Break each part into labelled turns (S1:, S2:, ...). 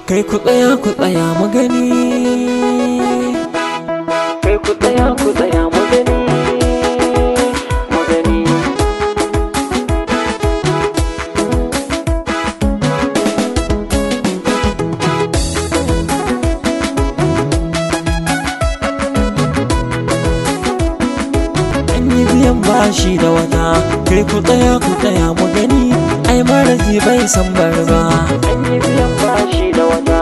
S1: Kai ku tsaya mu gani. Kai ku tsaya mu gani. Mu gani. An yi biyan bashi da wata. Kai ku tsaya mu gani. Ai maraji bai san barba. An yi biyan bashi da wata.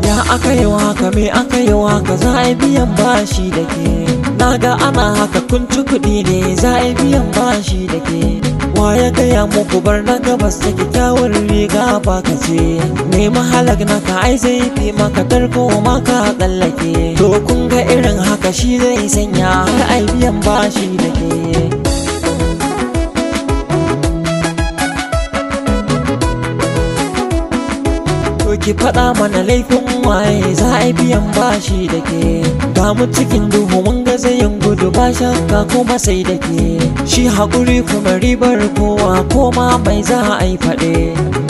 S1: Ya aka yi haka, me aka yi haka, za a yi biyan bashi da ke. Na ga ana haka kun ci kuɗi ne, za a yi biyan bashi da ke. Wa ya gaya muku bar na gabas da kyakkyawar riga ba ka ce. Nemi halak na ka ai zai fi maka tarko maka tsallake. To kun ga irin haka shi zai sanya har ai biyan bashi da ke. Ki faɗa mana laifin waye za a yi biyan bashi da ke. Ga mu cikin duhu mun ga zayin gudu ba shakka kuma sai da ke. Shi haƙuri kuma ribar kowa koma mai za a yi faɗe.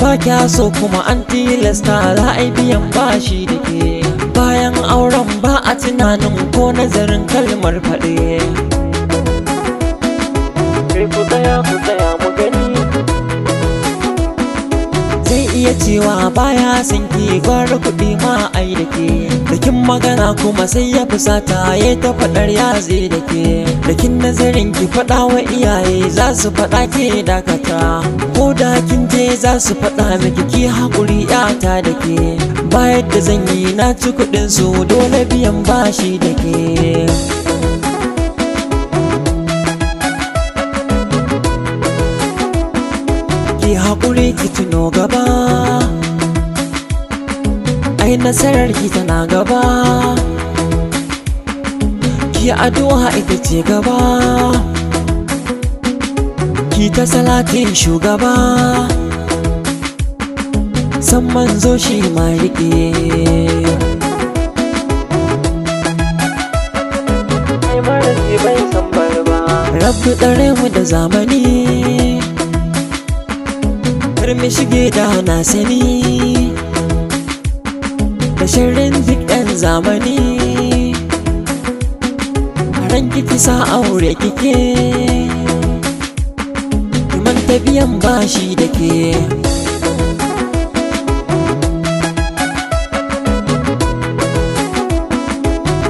S1: Ba kya so kuma an tilasta za a yi biyan bashi da ke. Bayan auren ba a tunanin ko nazarin kalmar faɗe. Kai ku tsaya mu gani. Zai iya cewa baya son ki gwara kuɗi ma ai da ke. Da kin magana kuma sai ya fusata ya ta faɗar ya zai da ke. Da kin nazarin ki faɗa wa iyaye za su faɗa ke dakata. Ko da kin je za su faɗa miki ki haƙuri ƴata da ke. Bayar da zan yi na ci kuɗin su dole biyan bashi da ke. Ki haƙuri ki tuno gaba. Ai nasarar ki tana gaba. Ki addu'a ita ce gaba. Ki ta salatin shugaba. San manzo shi ma riƙe. Ai maraji bai san barba. Rabbi tsare mu da zamani. Kar mi shige da na sani. Da shirin duk ɗan zamani. Ran kiki sa aure kike. Kiman ta biyan bashi da ke.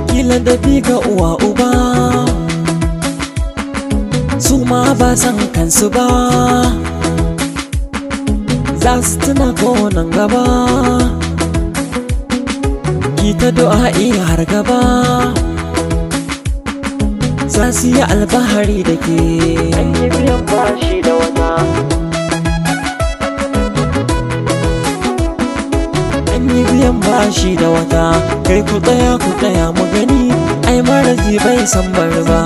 S1: Kila da bi ga uwa uba. Su ma ba san kansu ba. Za su tuna ko nan gaba. Ki ta du'a'i har gaba. Za su yi alfahari da ke. An yi biyan bashi da wata. An yi biyan bashi da wata. Kai ku tsaya mu gani. Ai maraji bai san barba.